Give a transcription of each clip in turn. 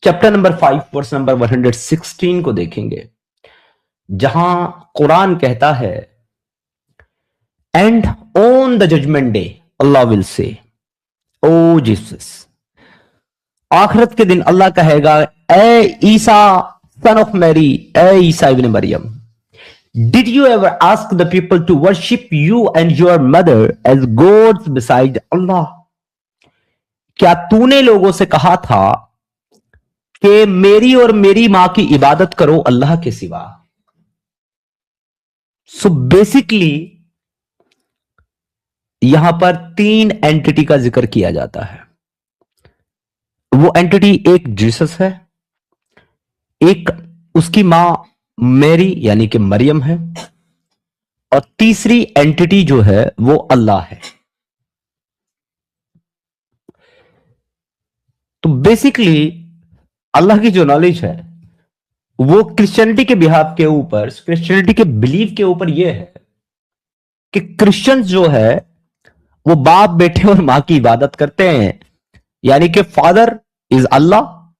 Chapter number 5 verse number 116 को देखेंगे, जहां कुरान कहता है, and on the judgment day Allah will say, O Jesus, आखिरत के दिन अल्लाह कहेगा, ए ईसा सन ऑफ मैरी, ए ईसा इब्न मरियम, did you ever ask the people to worship you and your mother as gods beside Allah? क्या तूने लोगों से कहा था कि मेरी और मेरी मां की इबादत करो अल्लाह के सिवा? सो बेसिकली यहां पर 3 एंटिटी का जिक्र किया जाता है। वो एंटिटी एक जीसस है, एक उसकी मां मैरी यानी कि मरियम है, और तीसरी एंटिटी जो है वो अल्लाह है। तो बेसिकली अल्लाह की जो नॉलेज है वो क्रिश्चियनिटी के बिहाफ के ऊपर, क्रिश्चियनिटी के बिलीव के ऊपर यह है कि क्रिश्चियंस जो है वो बाप बेटे और मां की इबादत करते हैं, यानी कि father is Allah,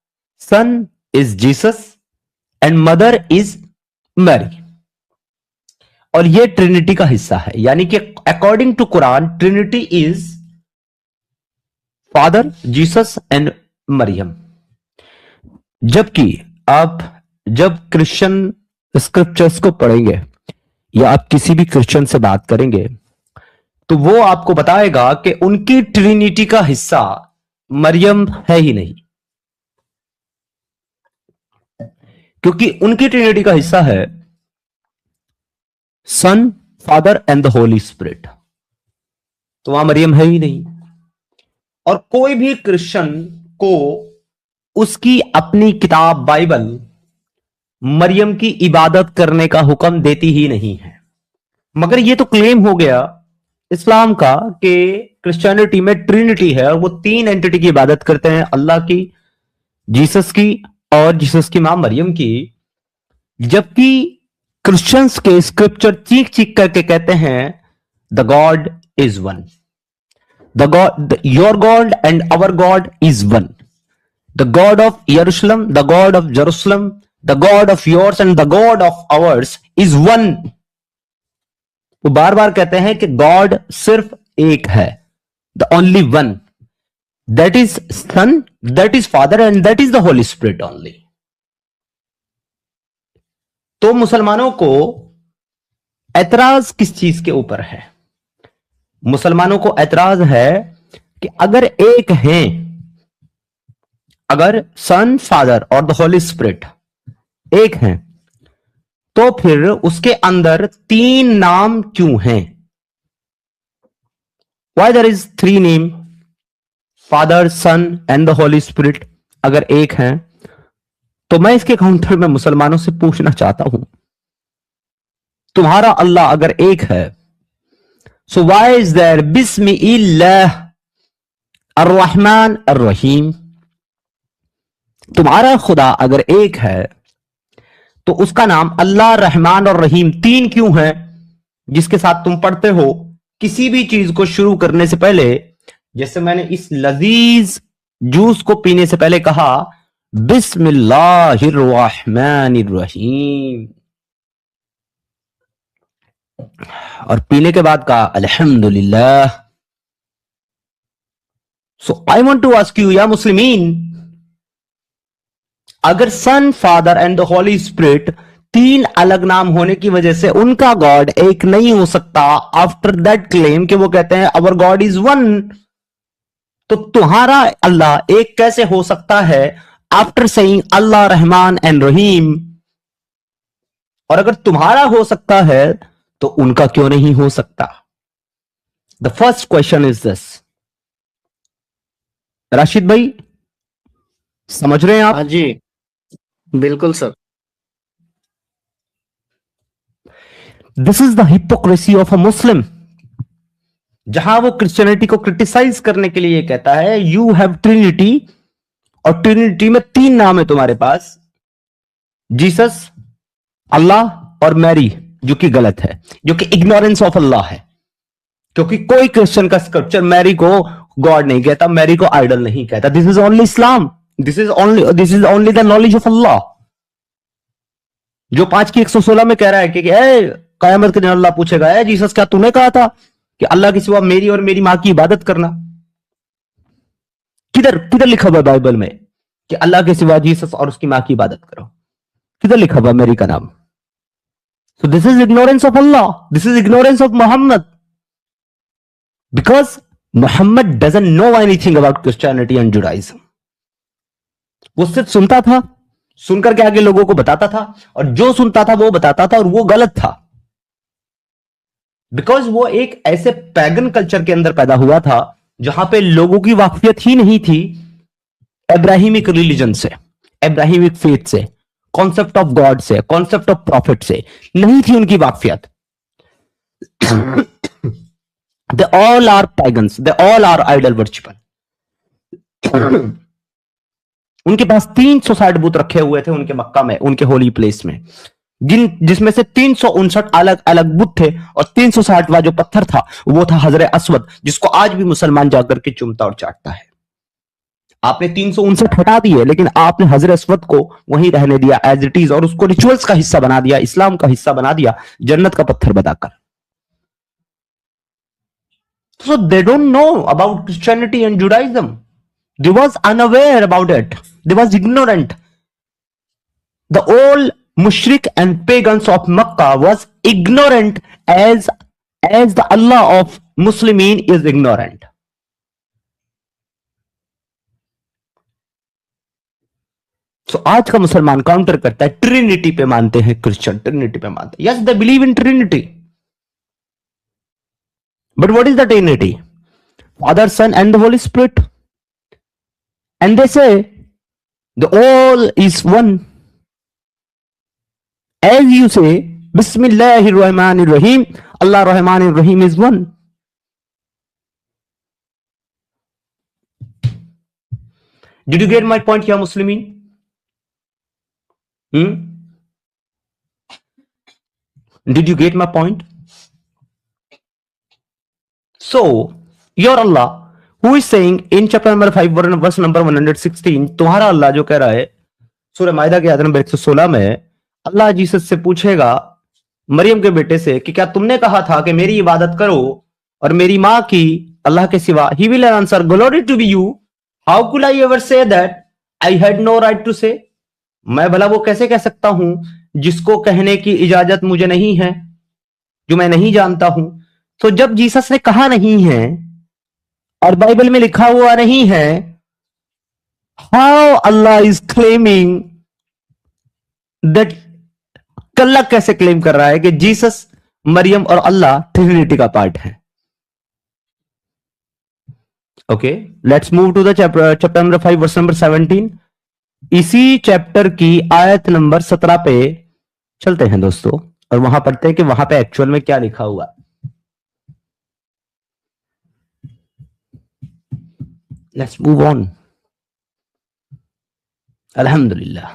son is Jesus and mother is Mary. और ये ट्रिनिटी का हिस्सा है, यानी कि according to Quran Trinity is father, Jesus and Mariam. जबकि आप जब क्रिश्चियन स्क्रिप्चर्स को पढ़ेंगे या आप किसी भी क्रिश्चियन से बात करेंगे तो वो आपको बताएगा कि उनकी ट्रिनिटी का हिस्सा मरियम है ही नहीं, क्योंकि उनकी ट्रिनिटी का हिस्सा है son, father and the Holy Spirit. तो वहां मरियम है ही नहीं। और कोई भी क्रिश्चियन को उसकी अपनी किताब बाइबल मरियम की इबादत करने का हुक्म देती ही नहीं है। मगर यह तो क्लेम हो गया इस्लाम का कि क्रिश्चियनिटी में ट्रिनिटी है और वो 3 एंटिटी की इबादत करते हैं, अल्लाह की, जीसस की और जीसस की मां मरियम की। जबकि क्रिश्चियंस के स्क्रिप्चर चीख चीख करके कहते हैं the God is one, the God, your God and our God is one, the God of यरूशलेम, the God of Jerusalem, the God of yours and the God of ours is one. वो बार बार कहते हैं कि God सिर्फ एक है, the only one, that is son, that is father and that is the Holy Spirit only. तो मुसलमानों को ऐतराज किस चीज के ऊपर है? मुसलमानों को ऐतराज है कि अगर एक हैं, अगर सन, फादर और द होली स्पिरिट एक हैं, तो फिर उसके अंदर 3 नाम क्यों हैं? Why there is 3 name, father, son and the Holy Spirit, अगर एक हैं? तो मैं इसके काउंटर में मुसलमानों से पूछना चाहता हूं, तुम्हारा अल्लाह अगर एक है, सो वाई इज देयर बिस्मिल्लाह अर्रहमान अर्रहीम? तुम्हारा खुदा अगर एक है तो उसका नाम अल्लाह, रहमान और रहीम 3 क्यों है, जिसके साथ तुम पढ़ते हो किसी भी चीज को शुरू करने से पहले? जैसे मैंने इस लजीज जूस को पीने से पहले कहा बिस्मिल्लाहिर्रहमानिर्रहीम, और पीने के बाद कहा अल्हम्दुलिल्लाह। So I want to ask you या मुस्लिमीन, अगर son, father and the Holy Spirit 3 अलग नाम होने की वजह से उनका गॉड एक नहीं हो सकता, आफ्टर दैट क्लेम कि वो कहते हैं अवर गॉड इज वन, तो तुम्हारा अल्लाह एक कैसे हो सकता है after saying Allah, Rahman and Rahim? और अगर तुम्हारा हो सकता है तो उनका क्यों नहीं हो सकता? The first question is this. Rashid भाई समझ रहे हैं आप? हाँ जी, बिल्कुल sir. This is the hypocrisy of a Muslim, जहां वो क्रिश्चियनिटी को क्रिटिसाइज करने के लिए कहता है यू हैव ट्रिनिटी, और ट्रिनिटी में 3 नाम है तुम्हारे पास, जीसस, अल्लाह और मैरी, जो कि गलत है, जो कि इग्नोरेंस ऑफ अल्लाह है। क्योंकि कोई क्रिश्चियन का स्क्रिप्चर मैरी को गॉड नहीं कहता, मैरी को आइडल नहीं कहता। This is only Islam, this is only the knowledge of Allah. जो 5 की 116 में कह रहा है कि कयामत के दिन अल्लाह पूछेगा, जीसस क्या तूने कहा था कि अल्लाह के सिवा मेरी और मेरी मां की इबादत करना? किधर किधर लिखा हुआ बाइबल में कि अल्लाह के सिवा जीसस और उसकी मां की इबादत करो? किधर लिखा हुआ मेरी का नाम? So this is ignorance of Allah, this is ignorance of Muhammad, because Muhammad doesn't know anything about Christianity and Judaism. वो सिर्फ सुनता था, सुनकर के आगे लोगों को बताता था, और जो सुनता था वो बताता था, और वो गलत था। बिकॉज वो एक ऐसे पैगन कल्चर के अंदर पैदा हुआ था जहां पे लोगों की वाकफियत ही नहीं थी इब्राहिमिक रिलीजन से, इब्राहिमिक फेथ से, कॉन्सेप्ट ऑफ गॉड से, कॉन्सेप्ट ऑफ प्रॉफिट से नहीं थी उनकी वाकफियत। They all are pagans, they all are idol worshipper. उनके पास 360 बुत रखे हुए थे उनके मक्का में, उनके होली प्लेस में, जिसमें से 359 अलग अलग बुत थे, और 360वां जो पत्थर था वो था हजरे अस्वद, जिसको आज भी मुसलमान जाकर के चूमता और चाटता है। आपने 359 हटा दिए, लेकिन आपने हजरे अस्वद को वहीं रहने दिया एज इट इज, और उसको रिचुअल्स का हिस्सा बना दिया, इस्लाम का हिस्सा बना दिया, जन्नत का पत्थर बताकर। So they don't know about Christianity and Judaism. They was unaware about it. They was ignorant. The old mushrik and pagans of Makkah was ignorant as the Allah of Muslimin is ignorant. So आज का मुसलमान counter करता है, Trinity पे मानते हैं, Christian Trinity पे मानते हैं। Yes, they believe in Trinity. But what is the Trinity? Father, Son, and the Holy Spirit. And they say the all is one. As you say, Bismillahir Rahmanir Rahim, Allah Rahmanir Rahim is one. Did you get my point here, Muslimin? Did you get my point? So, your Allah, who is saying in chapter number 5, verse number 116, तुम्हारा अल्लाह जो कह रहा है सूरह माइदा के आयत number 116 में, अल्लाह Jesus से पूछेगा, मरियम के बेटे से, कि क्या तुमने कहा था कि मेरी इबादत करो और मेरी मां की अल्लाह के सिवा? He will answer, glory to be you. How could I ever say that? I had no right to say. मैं भला वो कैसे कह सकता हूं जिसको कहने की इजाजत मुझे नहीं है, जो मैं नहीं जानता हूं। तो जब जीसस ने कहा नहीं है और बाइबल में लिखा हुआ नहीं है, how Allah is claiming that, Allah कैसे क्लेम कर रहा है कि जीसस, मरियम और अल्लाह ट्रिनिटी का पार्ट है? Okay, let's move to the chapter number 5 verse number 17। इसी चैप्टर की आयत नंबर 17 पे चलते हैं दोस्तों, और वहां पढ़ते हैं कि वहां पे एक्चुअल में क्या लिखा हुआ है। Let's move on. अल्हम्दुलिल्लाह।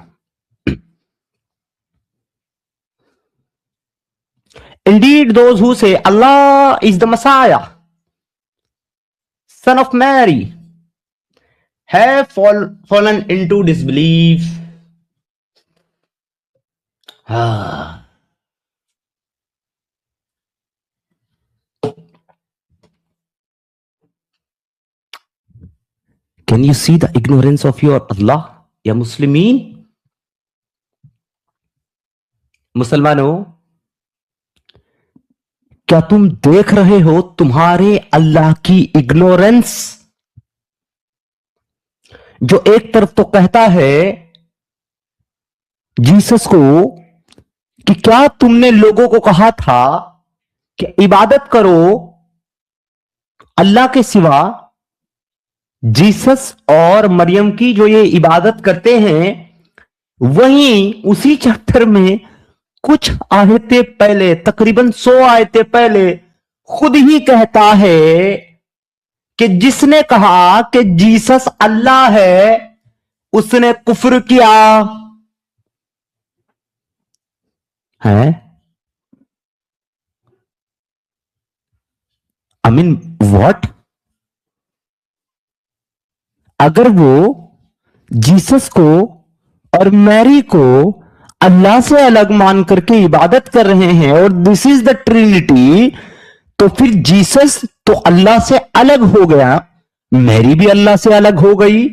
Indeed, those who say Allah is the Messiah, Son of Mary, have fallen into disbelief. Can you see the ignorance of your Allah, ya Muslimin? मुसलमानों, क्या तुम देख रहे हो तुम्हारे अल्लाह की इग्नोरेंस, जो एक तरफ तो कहता है जीसस को कि क्या तुमने लोगों को कहा था कि इबादत करो अल्लाह के सिवा? जीसस और मरियम की जो ये इबादत करते हैं, वहीं उसी चैप्टर में कुछ आयतें पहले, तकरीबन 100 आयतें पहले, खुद ही कहता है कि जिसने कहा कि जीसस अल्लाह है, उसने कुफ्र किया है। I mean what? अगर वो जीसस को और मैरी को अल्लाह से अलग मान करके इबादत कर रहे हैं और दिस इज द ट्रिनिटी, तो फिर जीसस तो अल्लाह से अलग हो गया, मैरी भी अल्लाह से अलग हो गई।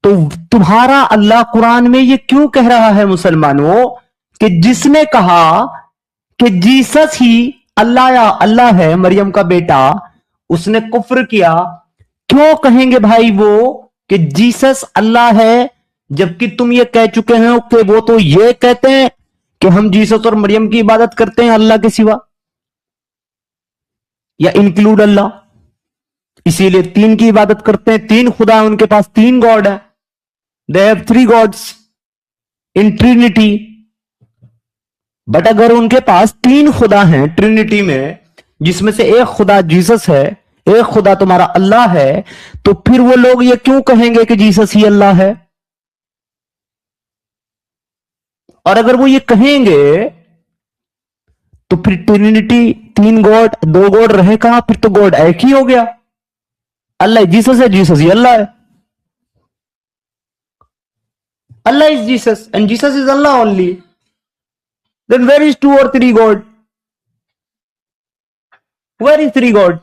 तो तुम्हारा अल्लाह कुरान में ये क्यों कह रहा है मुसलमानों कि जिसने कहा कि जीसस ही अल्लाह है, मरियम का बेटा, उसने कुफ्र किया? क्यों कहेंगे भाई वो कि जीसस अल्लाह है, जबकि तुम ये कह चुके हो कि वो तो ये कहते हैं कि हम जीसस और मरियम की इबादत करते हैं अल्लाह के सिवा, या इंक्लूड अल्लाह, इसीलिए तीन की इबादत करते हैं, तीन खुदा है उनके पास, तीन गॉड है, they have three gods in Trinity. But अगर उनके पास तीन खुदा हैं ट्रिनिटी में, जिसमें से एक खुदा जीसस है, एक खुदा तुम्हारा अल्लाह है, तो फिर वो लोग ये क्यों कहेंगे कि जीसस ही अल्लाह है? और अगर वो ये कहेंगे तो फिर ट्रिनिटी, तीन गॉड, दो गॉड रहे कहां? फिर तो गॉड एक ही हो गया, अल्लाह जीसस है, जीसस ही अल्लाह है। Allah is Jesus and Jesus is Allah only. Then where is two or three God? Where is three God?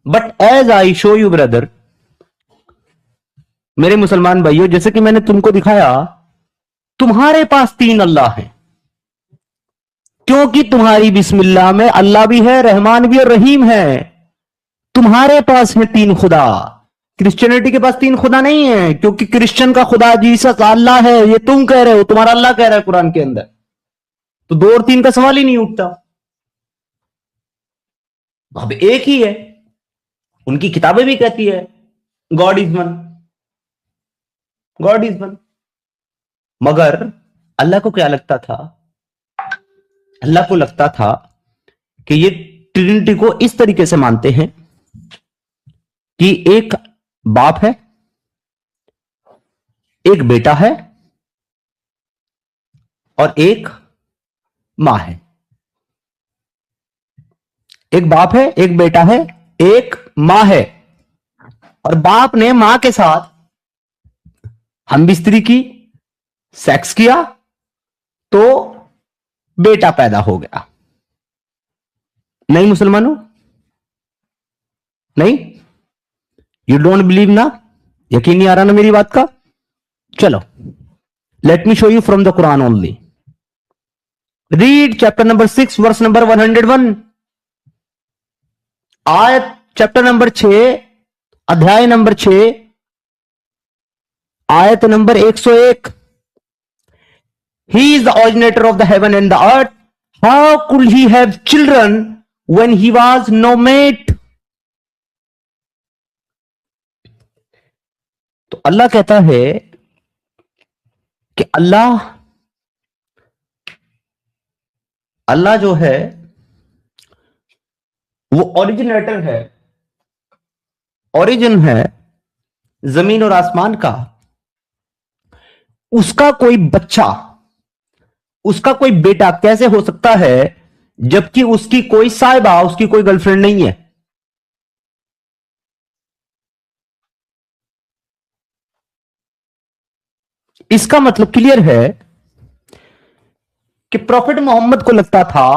But as I show you brother, मेरे मुसलमान भाइयों, जैसे कि मैंने तुमको दिखाया, तुम्हारे पास तीन अल्लाह हैं, क्योंकि तुम्हारी बिस्मिल्लाह में अल्लाह भी है, रहमान भी और रहीम है। तुम्हारे पास है तीन खुदा। क्रिश्चियनिटी के पास तीन खुदा नहीं है, क्योंकि क्रिश्चियन का खुदा जीसस अल्लाह है, ये तुम कह रहे हो, तुम्हारा अल्लाह कह रहा है कुरान के अंदर, तो दो और तीन का सवाल ही नहीं उठता। अब एक ही है, उनकी किताबें भी कहती है God is one, God is one. मगर अल्लाह को क्या लगता था? अल्लाह को लगता था कि ये ट्रिनिटी को इस तरीके से मानते हैं कि एक बाप है, एक बेटा है और एक मां है। एक बाप है, एक बेटा है, एक मां है, और बाप ने मां के साथ हम बिस्तरी की, सेक्स किया, तो बेटा पैदा हो गया। नहीं मुसलमानों? नहीं? यू डोंट बिलीव ना? यकीन नहीं आ रहा ना मेरी बात का? चलो, let me show you from the Quran only. Read chapter number 6 verse number 101, आयत चैप्टर नंबर 6 अध्याय नंबर 6 आयत number 101। He is the originator of the heaven and the earth. How could he have children when he was no mate? तो अल्लाह कहता है कि अल्लाह जो है वो ओरिजिनेटर है, ओरिजिन है जमीन और आसमान का। उसका कोई बच्चा, उसका कोई बेटा कैसे हो सकता है जबकि उसकी कोई साहिबा, उसकी कोई गर्लफ्रेंड नहीं है? इसका मतलब क्लियर है कि प्रॉफेट मोहम्मद को लगता था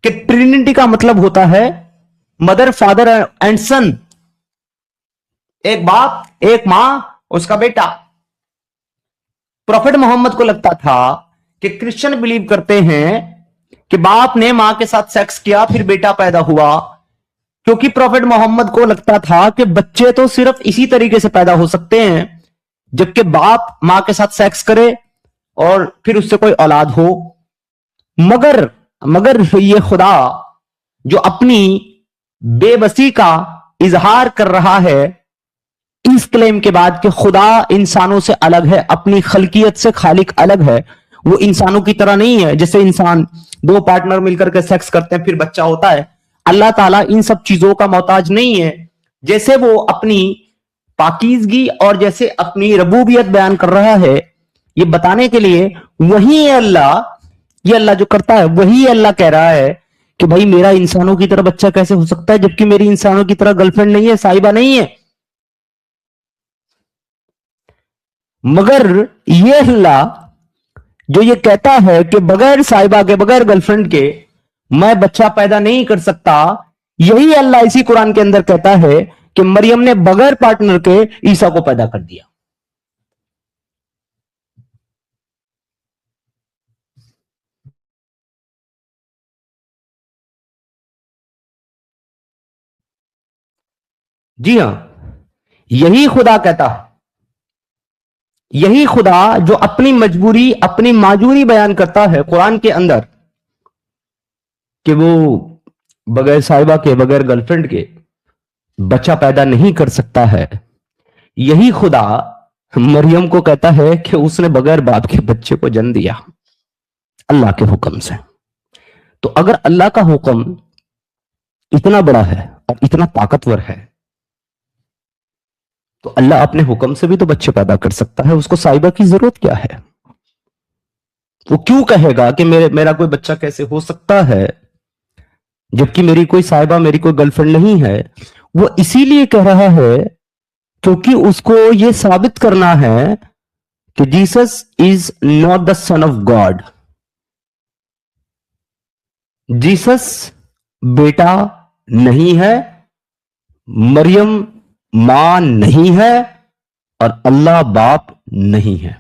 कि ट्रिनिटी का मतलब होता है मदर, फादर एंड सन, एक बाप, एक मां, उसका बेटा। प्रॉफेट मोहम्मद को लगता था कि क्रिश्चियन बिलीव करते हैं कि बाप ने मां के साथ सेक्स किया, फिर बेटा पैदा हुआ, क्योंकि प्रॉफेट मोहम्मद को लगता था कि बच्चे तो सिर्फ इसी तरीके से पैदा हो सकते हैं जबकि बाप मां के साथ सेक्स करे और फिर उससे कोई औलाद हो। मगर ये खुदा जो अपनी बेबसी का इजहार कर रहा है इस क्लेम के बाद कि खुदा इंसानों से अलग है, अपनी खलकियत से खालिक अलग है, वो इंसानों की तरह नहीं है। जैसे इंसान दो पार्टनर मिलकर के सेक्स करते हैं फिर बच्चा होता है, अल्लाह ताला इन सब चीजों का मोहताज नहीं है। जैसे वो अपनी पाकीज़गी और जैसे अपनी रबूबियत बयान कर रहा है, ये बताने के लिए वही अल्लाह, ये अल्लाह जो करता है वही अल्लाह कह रहा है कि भाई मेरा इंसानों की तरह बच्चा कैसे हो सकता है जबकि मेरी इंसानों की तरह गर्लफ्रेंड नहीं है, साहिबा नहीं है। मगर ये अल्लाह जो ये कहता है कि बगैर साहिबा के, बगैर गर्लफ्रेंड के मैं बच्चा पैदा नहीं कर सकता, यही अल्लाह इसी कुरान के अंदर कहता है कि मरियम ने बगैर पार्टनर के ईसा को पैदा कर दिया। जी हां, यही खुदा कहता है, यही खुदा जो अपनी मजबूरी, अपनी माजूरी बयान करता है कुरान के अंदर कि वो बगैर साहिबा के, बगैर गर्लफ्रेंड के बच्चा पैदा नहीं कर सकता है, यही खुदा मरियम को कहता है कि उसने बगैर बाप के बच्चे को जन्म दिया अल्लाह के हुक्म से। तो अगर अल्लाह का हुक्म इतना बड़ा है और इतना ताकतवर है, तो अल्लाह अपने हुक्म से भी तो बच्चे पैदा कर सकता है, उसको साहिबा की जरूरत क्या है? वो क्यों कहेगा कि मेरा कोई बच्चा कैसे हो सकता है जबकि मेरी कोई साहिबा, मेरी कोई गर्लफ्रेंड नहीं है? वो इसीलिए कह रहा है क्योंकि उसको ये साबित करना है कि Jesus is not the son of God. Jesus बेटा नहीं है, मरियम मां नहीं है, और अल्लाह बाप नहीं है,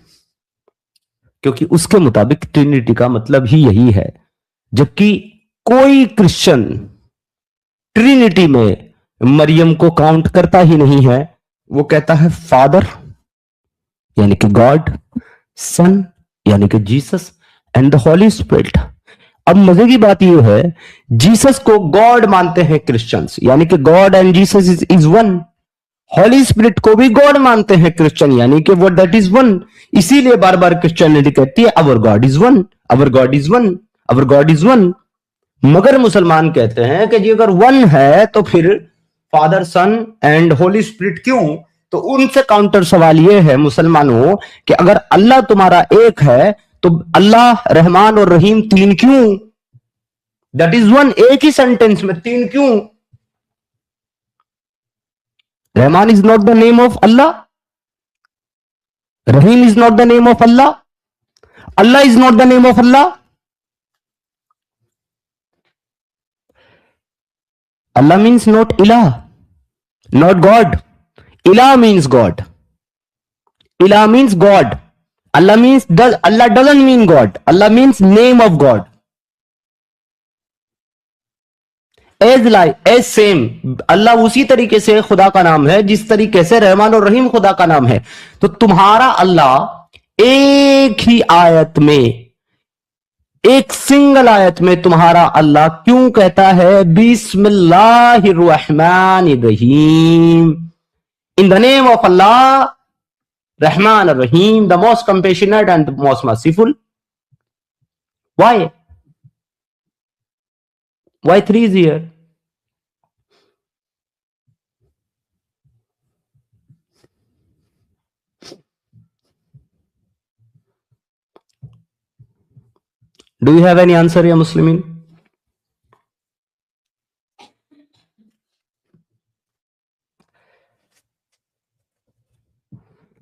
क्योंकि उसके मुताबिक ट्रिनिटी का मतलब ही यही है। जबकि कोई क्रिश्चियन ट्रिनिटी में मरियम को काउंट करता ही नहीं है, वो कहता है फादर यानी कि गॉड, सन यानी कि Jesus, and the Holy spirit. अब मजे की बात यह है, जीसस को गॉड मानते हैं क्रिश्चियंस, यानी कि God and Jesus is one. Holi spirit को भी गॉड मानते हैं क्रिश्चियन, यानी कि वो दैट इज वन। इसीलिए बार बार क्रिश्चियनिटी कहती है our God is one, our God is one, our God is one. मगर मुसलमान कहते हैं कि जी अगर वन है तो फिर father, son and Holy Spirit क्यों? तो उनसे काउंटर सवाल यह है मुसलमानों कि अगर अल्लाह तुम्हारा एक है तो अल्लाह, रहमान और रहीम तीन क्यों? दैट इज वन, एक ही सेंटेंस में तीन क्यों? Rahman is not the name of Allah, Rahim is not the name of Allah, Allah is not the name of Allah. Allah means not इलाह, नॉट गॉड। इलाह मीन्स गॉड, इलाह means God. Allah means Allah doesn't mean God, Allah means name of God. As like as same, Allah उसी तरीके से खुदा का नाम है जिस तरीके से रहमान और रहीम खुदा का नाम है। तो तुम्हारा अल्लाह एक ही आयत में, एक सिंगल आयत में तुम्हारा अल्लाह क्यों कहता है बिस्मिल्लाहिर्रहमानिर्रहीम, in the name of Allah, Rahman Rahim, the most compassionate and the most merciful? Why 3 is here? Do you have any answer, ya Muslimin?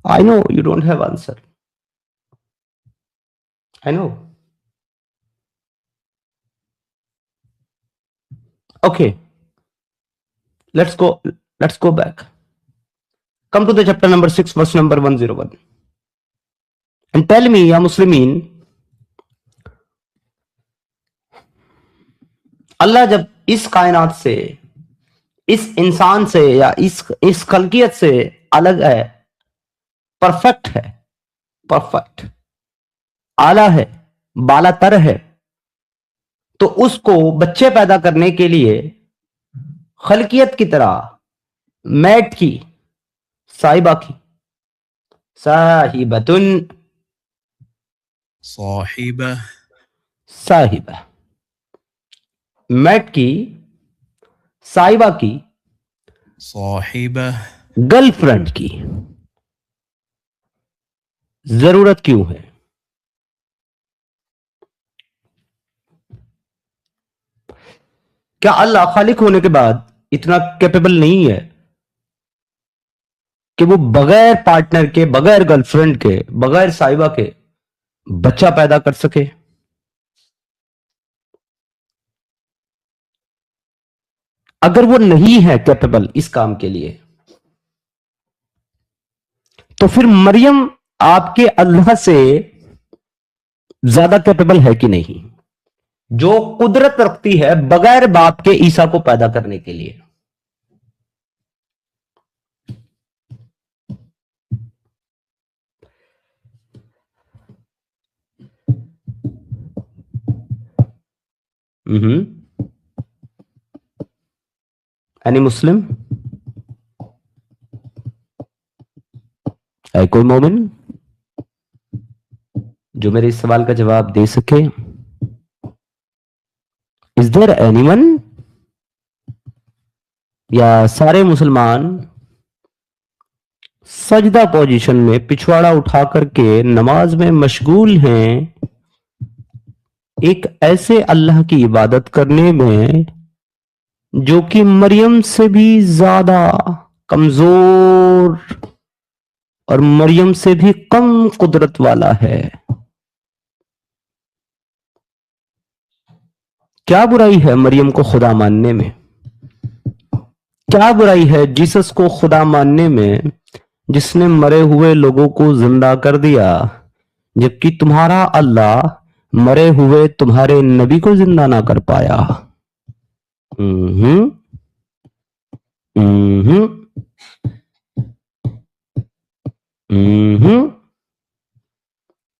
I know you don't have answer. I know. Okay, let's go. Let's go back. Come to the chapter number 6, verse number 101, and tell me, ya Muslimin, अल्लाह जब इस कायनात से, इस इंसान से या इस खलकियत से अलग है, परफेक्ट है, परफेक्ट, आला है, बालातर है, तो उसको बच्चे पैदा करने के लिए खलकियत की तरह मैट की, साहिबा की, साहिबतुन, साहिबा, साहिबा, मैट की, साहिबा की, साहिबा, गर्लफ्रेंड की जरूरत क्यों है? क्या अल्लाह खालिक होने के बाद इतना कैपेबल नहीं है कि वो बगैर पार्टनर के, बगैर गर्लफ्रेंड के, बगैर साहिबा के बच्चा पैदा कर सके? अगर वो नहीं है कैपेबल इस काम के लिए, तो फिर मरियम आपके अल्लाह से ज्यादा कैपेबल है कि नहीं, जो कुदरत रखती है बगैर बाप के ईसा को पैदा करने के लिए? एनी मुस्लिम? है कोई मोमिन जो मेरे इस सवाल का जवाब दे सके? Is there anyone? या सारे मुसलमान सजदा पोजीशन में पिछवाड़ा उठा करके नमाज में मशगूल हैं, एक ऐसे अल्लाह की इबादत करने में जो कि मरियम से भी ज्यादा कमजोर और मरियम से भी कम कुदरत वाला है? क्या बुराई है मरियम को खुदा मानने में? क्या बुराई है जीसस को खुदा मानने में, जिसने मरे हुए लोगों को जिंदा कर दिया, जबकि तुम्हारा अल्लाह मरे हुए तुम्हारे नबी को जिंदा ना कर पाया? हम्म हम्म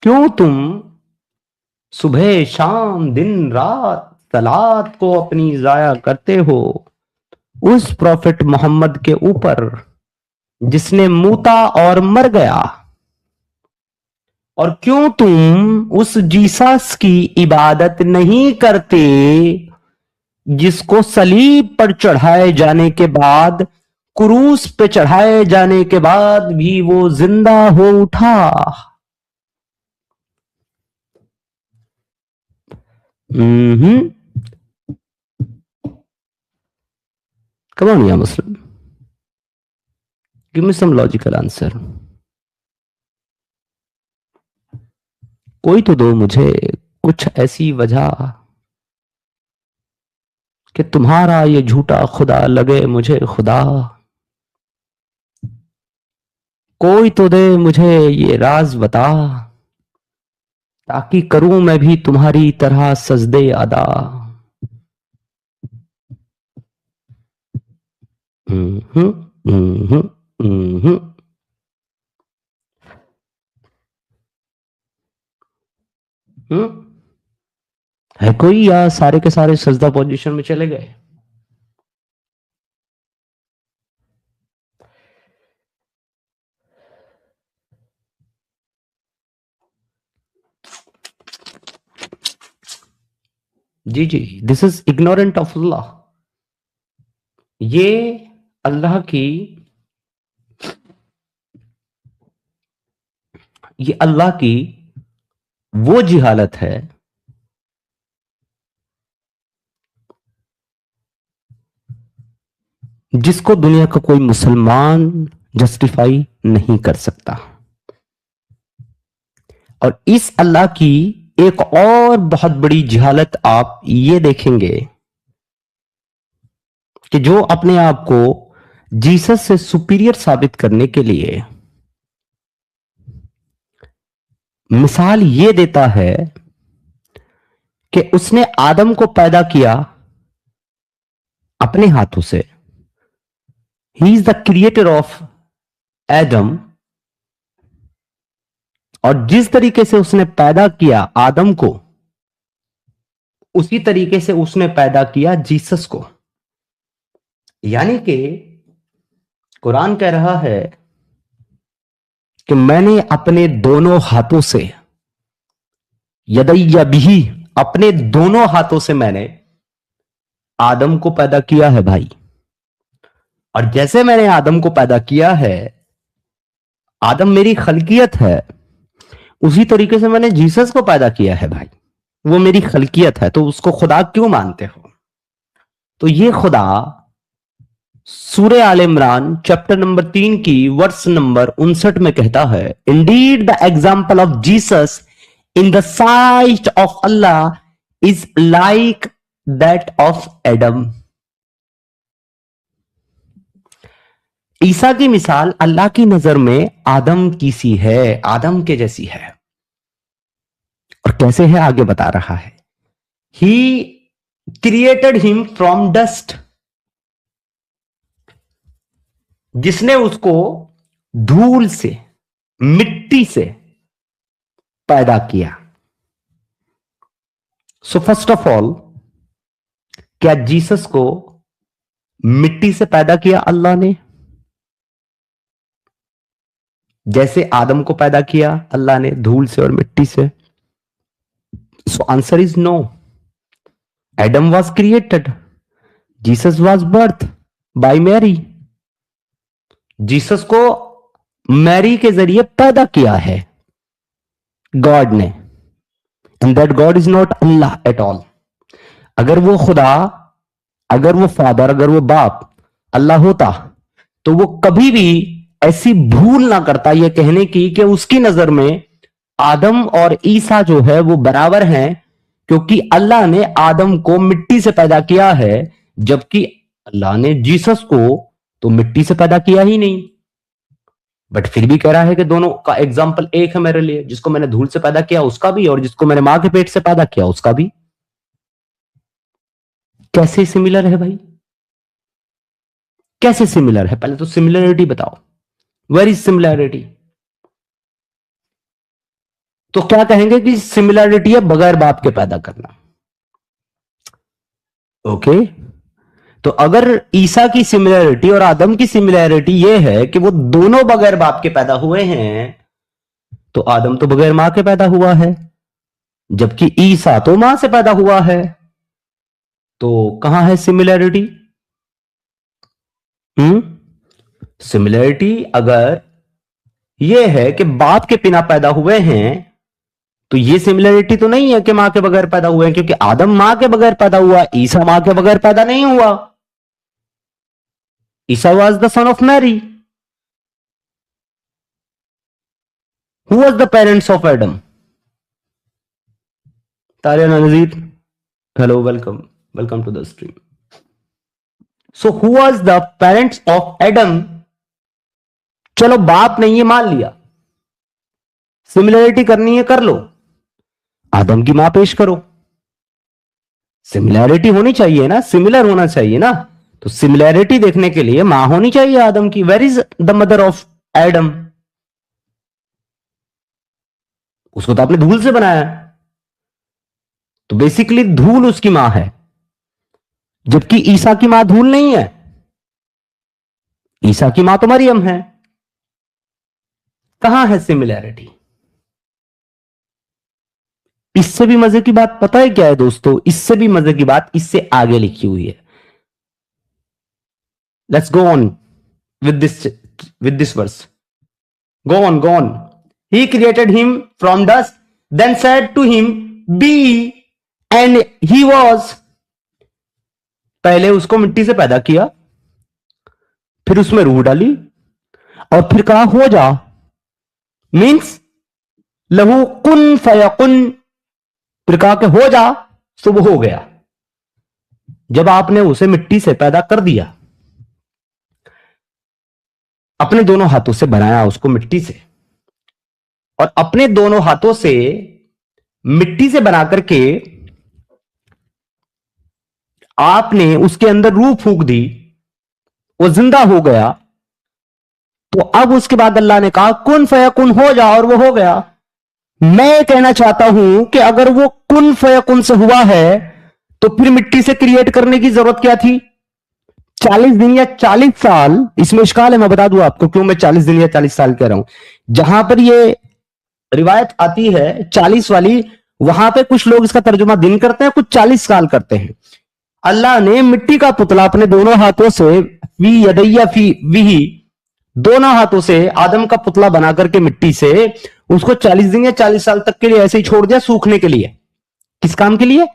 क्यों तुम सुबह शाम दिन रात सलात को अपनी जाया करते हो उस प्रॉफिट मोहम्मद के ऊपर, जिसने मूता और मर गया? और क्यों तुम उस जीसस की इबादत नहीं करते जिसको सलीब पर चढ़ाए जाने के बाद, क्रूस पे चढ़ाए जाने के बाद भी वो जिंदा हो उठा? Come on, yeah, Muslim. Give me some logical answer. कोई तो दो मुझे कुछ ऐसी वजह कि तुम्हारा ये झूठा खुदा लगे मुझे खुदा। कोई तो दे मुझे ये राज बता, ताकि करूं मैं भी तुम्हारी तरह सजदे अदा। है कोई, या सारे के सारे सजदा पोजीशन में चले गए? जी जी, दिस इज इग्नोरेंट ऑफ अल्लाह। ये अल्लाह की, ये अल्लाह की वो जिहालत है जिसको दुनिया का कोई मुसलमान जस्टिफाई नहीं कर सकता। और इस अल्लाह की एक और बहुत बड़ी जिहालत आप ये देखेंगे कि जो अपने आप को जीसस से सुपीरियर साबित करने के लिए मिसाल ये देता है कि उसने आदम को पैदा किया अपने हाथों से। He is the creator of Adam, और जिस तरीके से उसने पैदा किया आदम को, उसी तरीके से उसने पैदा किया जीसस को। यानी कि कुरान कह रहा है कि मैंने अपने दोनों हाथों से, यदैया बिही, अपने दोनों हाथों से मैंने आदम को पैदा किया है भाई। और जैसे मैंने आदम को पैदा किया है, आदम मेरी खलकियत है, उसी तरीके से मैंने जीसस को पैदा किया है भाई। वो मेरी खलकियत है, तो उसको खुदा क्यों मानते हो? तो ये खुदा सूरह आल इमरान चैप्टर नंबर 3 की वर्स नंबर 59 में कहता है, indeed the example of Jesus in the sight of Allah is like that of Adam. ईसा की मिसाल अल्लाह की नजर में आदम की सी है, आदम के जैसी है। और कैसे है आगे बता रहा है, ही क्रिएटेड हिम फ्रॉम डस्ट, जिसने उसको धूल से, मिट्टी से पैदा किया। सो फर्स्ट ऑफ ऑल, क्या जीसस को मिट्टी से पैदा किया अल्लाह ने, जैसे आदम को पैदा किया अल्लाह ने धूल से और मिट्टी से? So answer is no. Adam was created, Jesus was birth by Mary. Jesus को मैरी के जरिए पैदा किया है गॉड ने, and that God is not Allah at all. अगर वो खुदा, अगर वो फादर, अगर वो बाप अल्लाह होता तो वो कभी भी ऐसी भूल ना करता ये कहने की कि उसकी नजर में आदम और ईसा जो है वो बराबर हैं, क्योंकि अल्लाह ने आदम को मिट्टी से पैदा किया है, जबकि अल्लाह ने जीसस को तो मिट्टी से पैदा किया ही नहीं। बट फिर भी कह रहा है कि दोनों का एग्जाम्पल एक है मेरे लिए, जिसको मैंने धूल से पैदा किया उसका भी, और जिसको मैंने मां के पेट से पैदा किया उसका भी। कैसे सिमिलर है भाई, कैसे सिमिलर है? पहले तो सिमिलरिटी बताओ, वेर इज सिमिलरिटी? तो क्या कहेंगे कि सिमिलरिटी है बगैर बाप के पैदा करना। ओके, तो अगर ईसा की सिमिलरिटी और आदम की सिमिलरिटी यह है कि वो दोनों बगैर बाप के पैदा हुए हैं, तो आदम तो बगैर मां के पैदा हुआ है, जबकि ईसा तो मां से पैदा हुआ है। तो कहां है सिमिलरिटी? सिमिलरिटी अगर यह है कि बाप के बिना पैदा हुए हैं, तो ये सिमिलरिटी तो नहीं है कि मां के बगैर पैदा हुए हैं, क्योंकि आदम मां के बगैर पैदा हुआ, ईसा मां के बगैर पैदा नहीं हुआ। ईसा was the son of Mary. Who was the parents of Adam? Tariya Nazir, hello, welcome, welcome to the stream. So who was the parents of Adam? चलो बाप नहीं है मान लिया, सिमिलरिटी करनी है कर लो, आदम की मां पेश करो। सिमिलरिटी होनी चाहिए ना, सिमिलर होना चाहिए ना, तो सिमिलरिटी देखने के लिए मां होनी चाहिए आदम की। Where is the mother of Adam? उसको तो आपने धूल से बनाया, तो बेसिकली धूल उसकी मां है, जबकि ईसा की मां धूल नहीं है, ईसा की मां तो मरियम है। कहां है सिमिलरिटी? इससे भी मजे की बात पता है क्या है दोस्तों? इससे भी मजे की बात इससे आगे लिखी हुई है। Let's go on with this verse. Go on, go on. He created him from dust, then said to him be, and he was. पहले उसको मिट्टी से पैदा किया, फिर उसमें रूह डाली, और फिर कहा हो जा, मीन्स लहू कुन फयकुन। फिर कहा कि हो जा, तो वो हो गया। जब आपने उसे मिट्टी से पैदा कर दिया, अपने दोनों हाथों से बनाया उसको मिट्टी से, और अपने दोनों हाथों से मिट्टी से बना करके आपने उसके अंदर रूह फूंक दी, वो जिंदा हो गया। तो अब उसके बाद अल्लाह ने कहा कुन फयकुन, हो जा, और वो हो गया। मैं कहना चाहता हूं कि अगर वो कुन फयकुन से हुआ है, तो फिर मिट्टी से क्रिएट करने की जरूरत क्या थी? 40 दिन या 40 साल। इसमें इश्काल है, मैं बता दूं आपको क्यों मैं 40 दिन या 40 साल कह रहा हूं। जहां पर ये रिवायत आती है 40 वाली, वहां पे कुछ लोग इसका तर्जुमा दिन करते हैं, कुछ 40 साल करते हैं। अल्लाह ने मिट्टी का पुतला अपने दोनों हाथों से, वी यदैया फी विही, दोनों हाथों से आदम का पुतला बना करके मिट्टी से उसको 40 दिन या 40 साल तक के लिए ऐसे ही छोड़ दिया, सूखने के लिए। किस काम के लिए?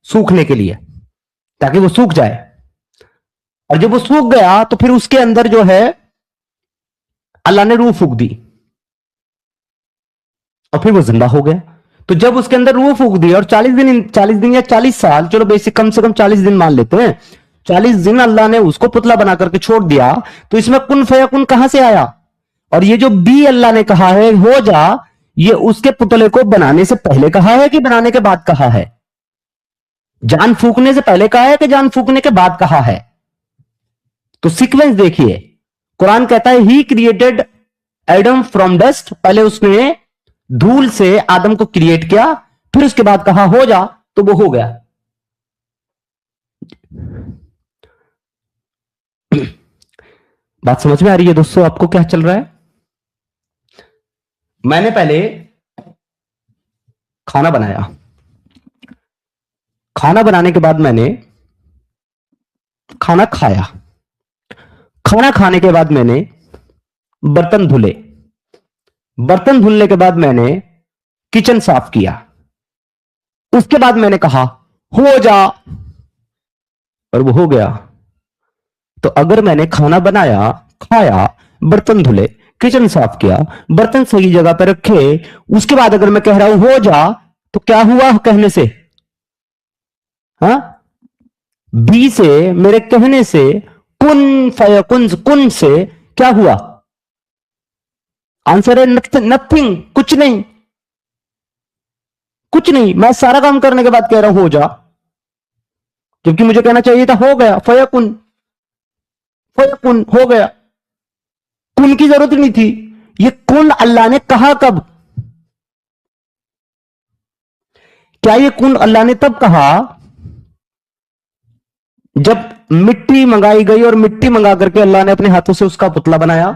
सूखने के लिए, ताकि वो सूख जाए। और जब वो सूख गया तो फिर उसके अंदर जो है अल्लाह ने रूह फूंक दी और फिर वो जिंदा हो गया। तो जब उसके अंदर रूह फूंक दी और 40 दिन या 40 साल, चलो बेसिक कम से कम 40 दिन मान लेते हैं, 40 दिन अल्लाह ने उसको पुतला बना करके छोड़ दिया, तो इसमें कुन फयाकुन कहां से आया? और ये जो बी अल्लाह ने कहा है हो जा, ये उसके पुतले को बनाने से पहले कहा है कि बनाने के बाद कहा है? जान फूकने से पहले कहा है कि जान फूकने के बाद कहा है? तो सीक्वेंस देखिए, कुरान कहता है he created Adam from dust, पहले उसने धूल से आदम को क्रिएट किया, फिर उसके बाद कहा हो जा, तो वो हो गया। बात समझ में आ रही है दोस्तों आपको क्या चल रहा है? मैंने पहले खाना बनाया, खाना बनाने के बाद मैंने खाना खाया, खाना खाने के बाद मैंने बर्तन धुले, बर्तन धुलने के बाद मैंने किचन साफ किया, उसके बाद मैंने कहा हो जा, और वो हो गया। तो अगर मैंने खाना बनाया, खाया, बर्तन धुले, किचन साफ किया, बर्तन सही जगह पर रखे, उसके बाद अगर मैं कह रहा हूं हो जा, तो क्या हुआ कहने से? हाँ, बी से, मेरे कहने से, कुन फयकुन, कुन से क्या हुआ? आंसर है नथिंग, कुछ नहीं, कुछ नहीं। मैं सारा काम करने के बाद कह रहा हूं हो जा, जबकि मुझे कहना चाहिए था हो गया, फयकुन, फयकुन हो गया। कुन की जरूरत नहीं थी। ये कुन अल्लाह ने कहा कब? क्या ये कुन अल्लाह ने तब कहा जब मिट्टी मंगाई गई और मिट्टी मंगा करके अल्लाह ने अपने हाथों से उसका पुतला बनाया?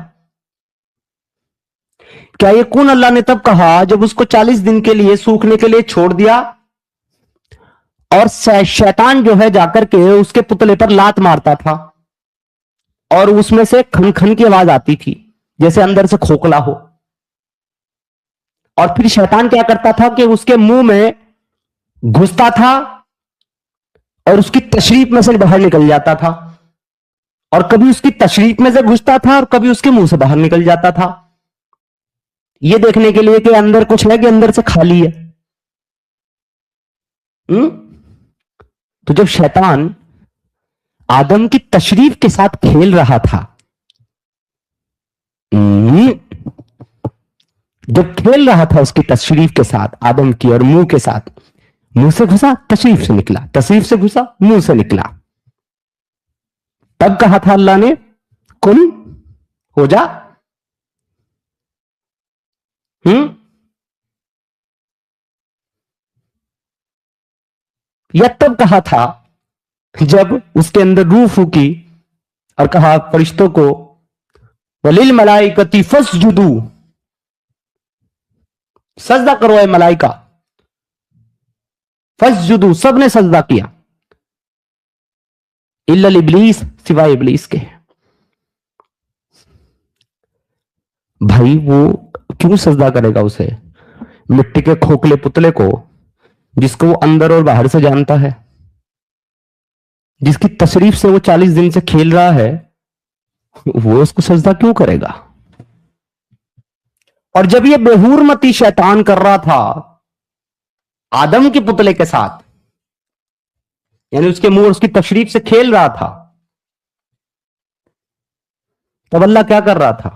क्या ये कुन अल्लाह ने तब कहा जब उसको 40 दिन के लिए सूखने के लिए छोड़ दिया और शैतान जो है जाकर के उसके पुतले पर लात मारता था और उसमें से खन खन की आवाज आती थी जैसे अंदर से खोखला हो, और फिर शैतान क्या करता था कि उसके मुंह में घुसता था और उसकी तशरीफ में से बाहर निकल जाता था, और कभी उसकी तशरीफ में से घुसता था और कभी उसके मुंह से बाहर निकल जाता था, यह देखने के लिए कि अंदर कुछ है कि अंदर से खाली है। तो जब शैतान आदम की तशरीफ के साथ खेल रहा था, जब खेल रहा था उसकी तशरीफ के साथ आदम की और मुंह के साथ, मुंह से घुसा तशरीफ से निकला, तशरीफ से घुसा मुंह से निकला, तब कहा था अल्लाह ने कुन हो जा। या तब कहा था जब उसके अंदर रूह फूकी और कहा फरिश्तों को वलिल मलाइकती फस्जुदू, सजदा करो ए मलाइका, फस्जुदू, सबने सजदा किया, इल्लल इब्लीस, सिवाय इब्लीस के। भाई वो क्यों सजदा करेगा उसे, मिट्टी के खोखले पुतले को जिसको वो अंदर और बाहर से जानता है, जिसकी तशरीफ से वो 40 दिन से खेल रहा है, वो उसको सजदा क्यों करेगा? और जब ये बेहूरमती शैतान कर रहा था आदम के पुतले के साथ, यानी उसके मुंह और उसकी तशरीफ से खेल रहा था, तब अल्लाह क्या कर रहा था?